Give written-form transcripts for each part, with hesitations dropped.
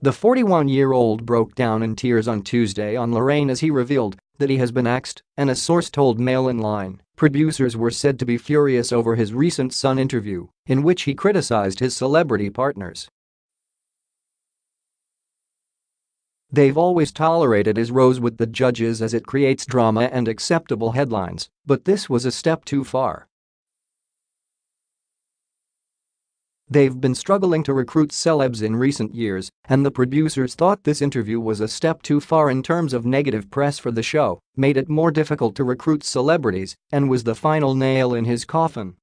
The 41-year-old broke down in tears on Tuesday on Lorraine as he revealed that he has been axed, and a source told MailOnline producers were said to be furious over his recent Sun interview, in which he criticized his celebrity partners. "They've always tolerated his rows with the judges as it creates drama and acceptable headlines, but this was a step too far. They've been struggling to recruit celebs in recent years, and the producers thought this interview was a step too far in terms of negative press for the show, made it more difficult to recruit celebrities, and was the final nail in his coffin."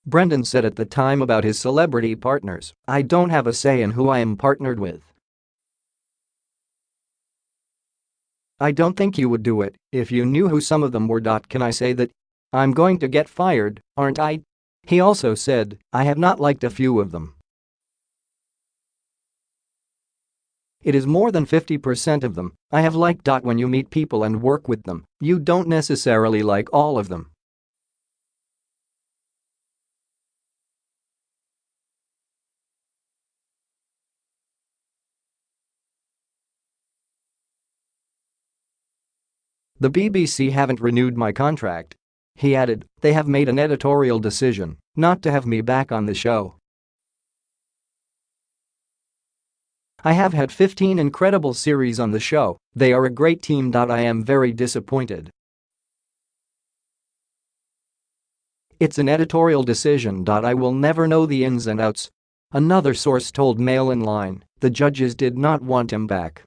Brendan said at the time about his celebrity partners, "I don't have a say in who I am partnered with. I don't think you would do it if you knew who some of them were. Can I say that I'm going to get fired, aren't I?" He also said, "I have not liked a few of them. It is more than 50% of them I have liked. When you meet people and work with them, you don't necessarily like all of them." "The BBC haven't renewed my contract," he added. "They have made an editorial decision not to have me back on the show. I have had 15 incredible series on the show, they are a great team. I am very disappointed. It's an editorial decision. I will never know the ins and outs." Another source told MailOnline the judges did not want him back.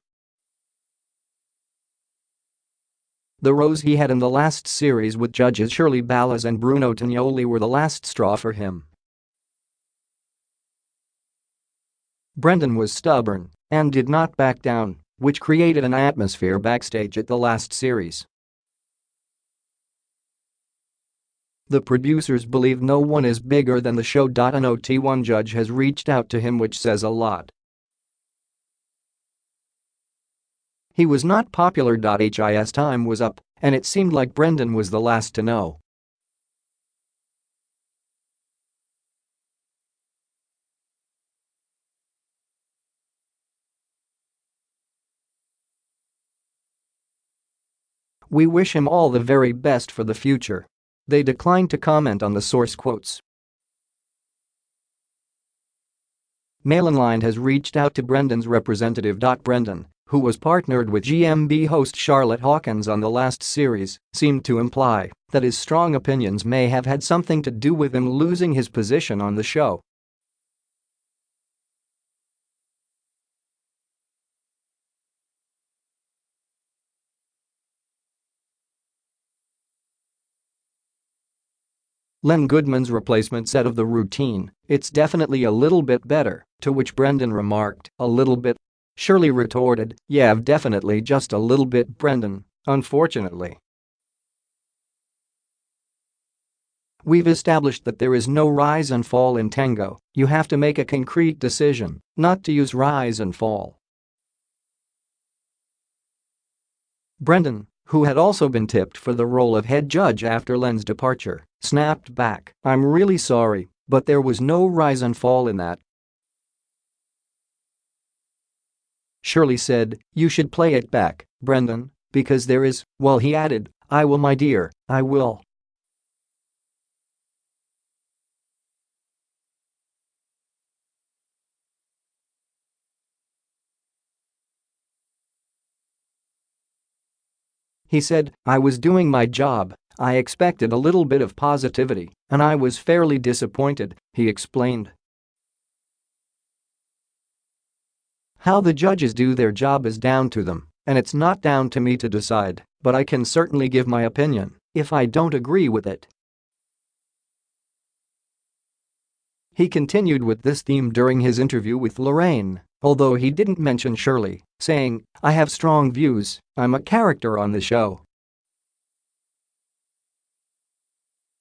The rows he had in the last series with judges Shirley Ballas and Bruno Tonioli were the last straw for him. Brendan was stubborn and did not back down, which created an atmosphere backstage at the last series. The producers believe no one is bigger than the show.Not. One judge has reached out to him, which says a lot. He was not popular.His time was up, and it seemed like Brendan was the last to know. "We wish him all the very best for the future." They declined to comment on the source quotes. MailOnline has reached out to Brendan's representative.Brendan, who was partnered with GMB host Charlotte Hawkins on the last series, seemed to imply that his strong opinions may have had something to do with him losing his position on the show. Len Goodman's replacement said of the routine, "It's definitely a little bit better," to which Brendan remarked, "A little bit?" Shirley retorted, "Yeah, definitely just a little bit, Brendan, unfortunately. We've established that there is no rise and fall in tango, you have to make a concrete decision not to use rise and fall." Brendan, who had also been tipped for the role of head judge after Len's departure, snapped back, "I'm really sorry, but there was no rise and fall in that." Shirley said, "You should play it back, Brendan, because there is," well, he added, "I will, my dear, I will." He said, "I was doing my job, I expected a little bit of positivity, and I was fairly disappointed," he explained. "How the judges do their job is down to them, and it's not down to me to decide, but I can certainly give my opinion if I don't agree with it." He continued with this theme during his interview with Lorraine, although he didn't mention Shirley, saying, "I have strong views, I'm a character on the show.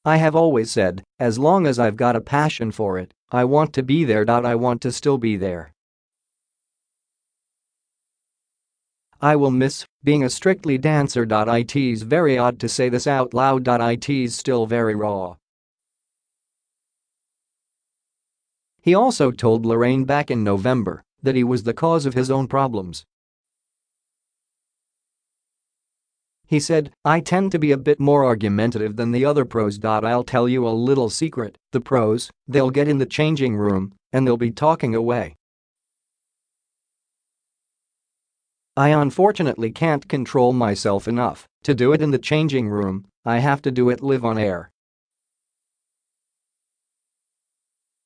I have always said, as long as I've got a passion for it, I want to be there. I want to still be there. I will miss being a strictly dancer. It's very odd to say this out loud. It's still very raw." He also told Lorraine back in November that he was the cause of his own problems. He said, "I tend to be a bit more argumentative than the other pros. I'll tell you a little secret, the pros, they'll get in the changing room and they'll be talking away. I unfortunately can't control myself enough to do it in the changing room, I have to do it live on air.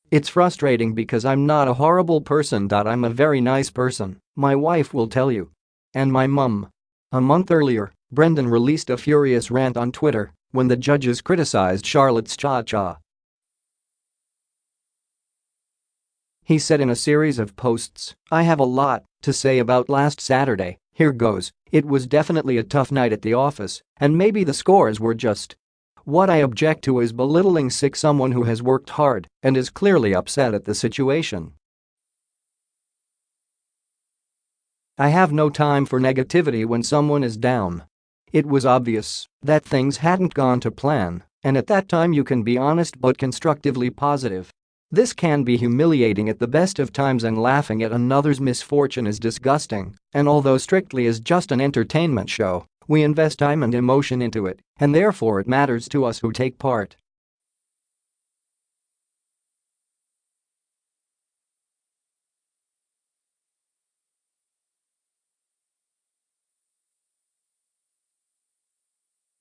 It's frustrating because I'm not a horrible person. I'm a very nice person, my wife will tell you. And my mum." A month earlier, Brendan released a furious rant on Twitter when the judges criticized Charlotte's cha-cha. He said in a series of posts, "I have a lot to say about last Saturday, here goes, it was definitely a tough night at the office, and maybe the scores were just. What I object to is belittling someone who has worked hard and is clearly upset at the situation. I have no time for negativity when someone is down. It was obvious that things hadn't gone to plan, and at that time you can be honest but constructively positive. This can be humiliating at the best of times, and laughing at another's misfortune is disgusting, and although Strictly is just an entertainment show, we invest time and emotion into it, and therefore it matters to us who take part."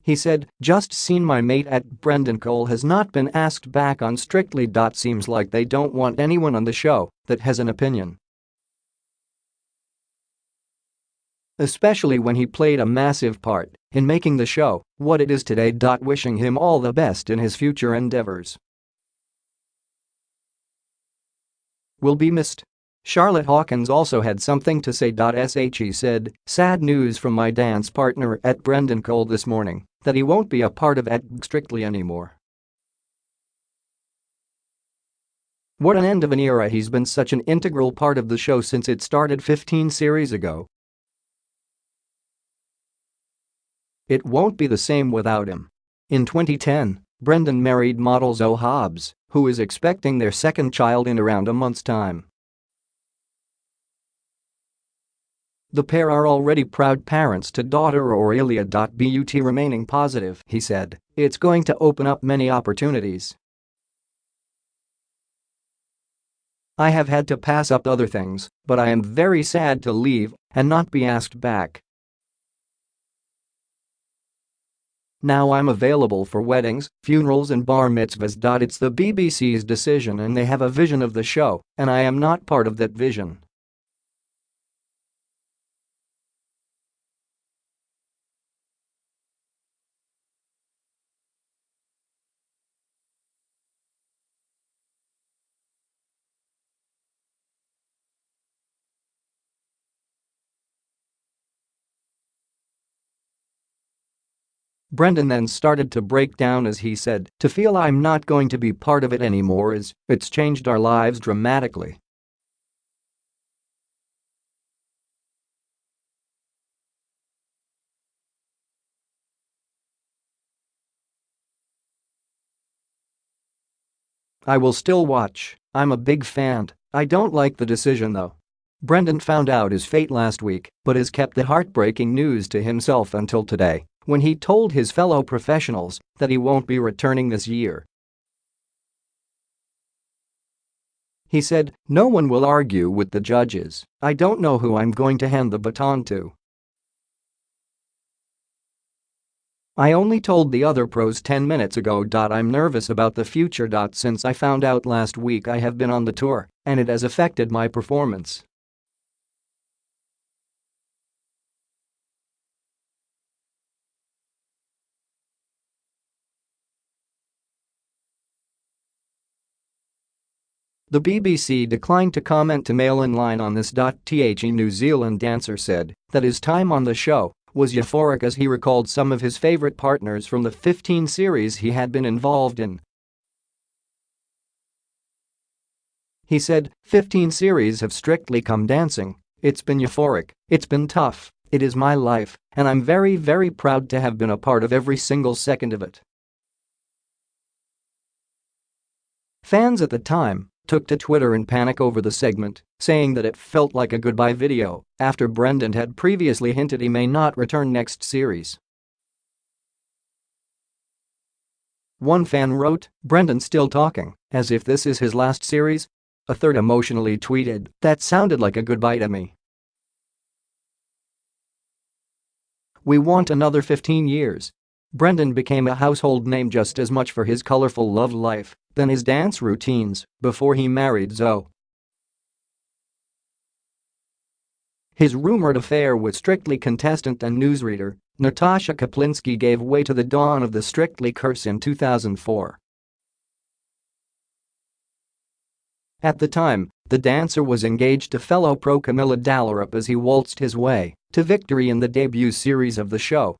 He said, "Just seen my mate at Brendan Cole has not been asked back on Strictly. Seems like they don't want anyone on the show that has an opinion. Especially when he played a massive part in making the show what it is today. Wishing him all the best in his future endeavors. Will be missed." Charlotte Hawkins also had something to say. She said, "Sad news from my dance partner at Brendan Cole this morning that he won't be a part of Strictly anymore. What an end of an era. He's been such an integral part of the show since it started 15 series ago. It won't be the same without him." In 2010, Brendan married model Zoe Hobbs, who is expecting their second child in around a month's time. The pair are already proud parents to daughter Aurelia. But remaining positive, he said, "It's going to open up many opportunities. I have had to pass up other things, but I am very sad to leave and not be asked back. Now I'm available for weddings, funerals and bar mitzvahs. It's the BBC's decision and they have a vision of the show, and I am not part of that vision. Brendan then started to break down as he said, "To feel I'm not going to be part of it anymore it's changed our lives dramatically. I will still watch, I'm a big fan, I don't like the decision though." Brendan found out his fate last week but has kept the heartbreaking news to himself until today, when he told his fellow professionals that he won't be returning this year. He said, "No one will argue with the judges, I don't know who I'm going to hand the baton to. I only told the other pros 10 minutes ago. I'm nervous about the future. Since I found out last week I have been on the tour, and it has affected my performance. The BBC declined to comment to MailOnline on this. The New Zealand dancer said that his time on the show was euphoric as he recalled some of his favorite partners from the 15 series he had been involved in. He said, 15 series of Strictly Come Dancing, it's been euphoric, it's been tough, it is my life, and I'm very, very proud to have been a part of every single second of it." Fans at the time took to Twitter in panic over the segment, saying that it felt like a goodbye video after Brendan had previously hinted he may not return next series. One fan wrote, "Brendan's still talking, as if this is his last series?" A third emotionally tweeted, "That sounded like a goodbye to me. We want another 15 years. Brendan became a household name just as much for his colorful love life than his dance routines before he married Zoe. His rumored affair with Strictly contestant and newsreader Natasha Kaplinsky gave way to the dawn of the Strictly curse in 2004. At the time, the dancer was engaged to fellow pro Camilla Dallerup as he waltzed his way to victory in the debut series of the show.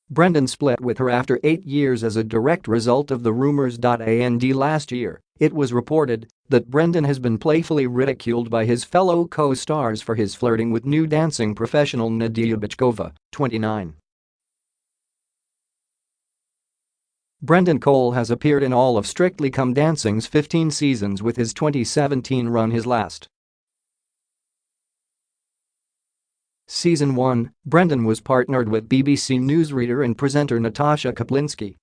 Brendan split with her after 8 years as a direct result of the rumors. And last year, it was reported that Brendan has been playfully ridiculed by his fellow co-stars for his flirting with new dancing professional Nadia Bychkova, 29. Brendan Cole has appeared in all of Strictly Come Dancing's 15 seasons, with his 2017 run his last. Season 1, Brendan was partnered with BBC newsreader and presenter Natasha Kaplinsky.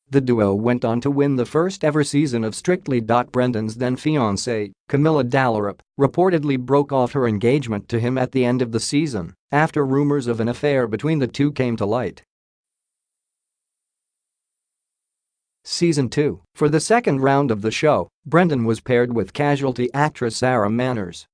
The duo went on to win the first ever season of Strictly. Brendan's then fiancée, Camilla Dallerup, reportedly broke off her engagement to him at the end of the season after rumors of an affair between the two came to light. Season 2, for the second round of the show, Brendan was paired with casualty actress Sarah Manners.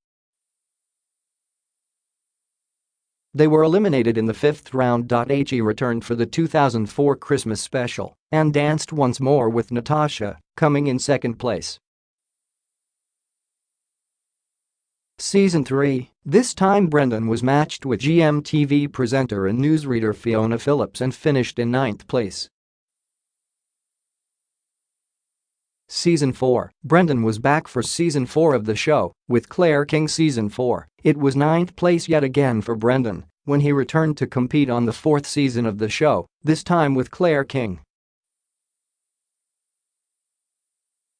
They were eliminated in the fifth round. He returned for the 2004 Christmas special and danced once more with Natasha, coming in second place. Season 3, this time Brendan was matched with GMTV presenter and newsreader Fiona Phillips and finished in 9th place. Season 4, Brendan was back for Season 4 of the show with Claire King. Season 4, it was 9th place yet again for Brendan when he returned to compete on the 4th season of the show, this time with Claire King.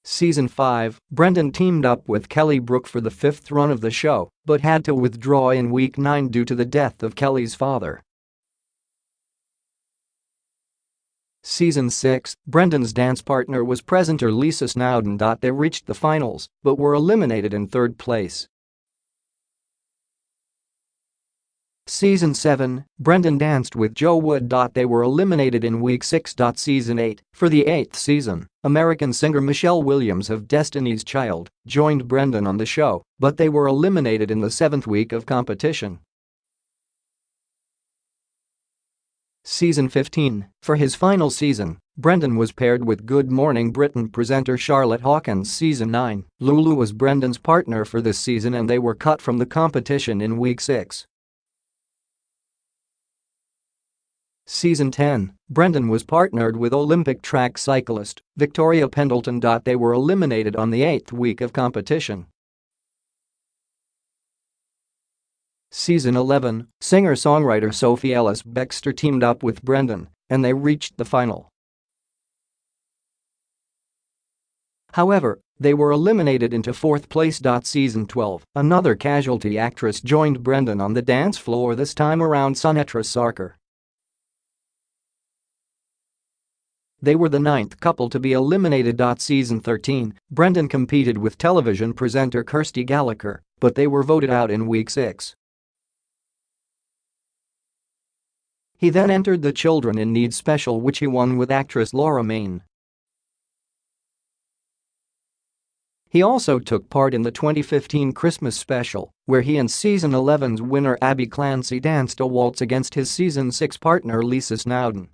Season 5, Brendan teamed up with Kelly Brook for the 5th run of the show but had to withdraw in week 9 due to the death of Kelly's father. Season 6, Brendan's dance partner was presenter Lisa Snowden. They reached the finals but were eliminated in 3rd place. Season 7, Brendan danced with Joe Wood. They were eliminated in week 6. Season 8, for the 8th season, American singer Michelle Williams of Destiny's Child joined Brendan on the show, but they were eliminated in the 7th week of competition. Season 15, for his final season, Brendan was paired with Good Morning Britain presenter Charlotte Hawkins. Season 9, Lulu was Brendan's partner for this season and they were cut from the competition in week 6. Season 10, Brendan was partnered with Olympic track cyclist Victoria Pendleton. They were eliminated on the 8th week of competition. Season 11, singer-songwriter Sophie Ellis-Bextor teamed up with Brendan and they reached the final. However, they were eliminated into 4th place. Season 12, another casualty actress joined Brendan on the dance floor, this time around Sunetra Sarkar. They were the 9th couple to be eliminated. Season 13, Brendan competed with television presenter Kirsty Gallagher, but they were voted out in week 6. He then entered the Children in Need special, which he won with actress Laura Main. He also took part in the 2015 Christmas special, where he and Season 11's winner Abby Clancy danced a waltz against his Season 6 partner Lisa Snowden.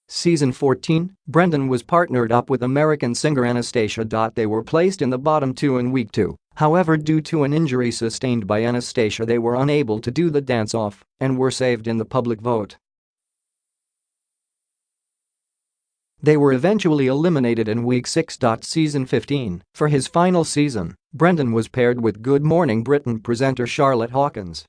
Season 14, Brendan was partnered up with American singer Anastacia. They were placed in the bottom 2 in week 2, however due to an injury sustained by Anastacia they were unable to do the dance-off and were saved in the public vote. They were eventually eliminated in week 6. Season 15, for his final season, Brendan was paired with Good Morning Britain presenter Charlotte Hawkins.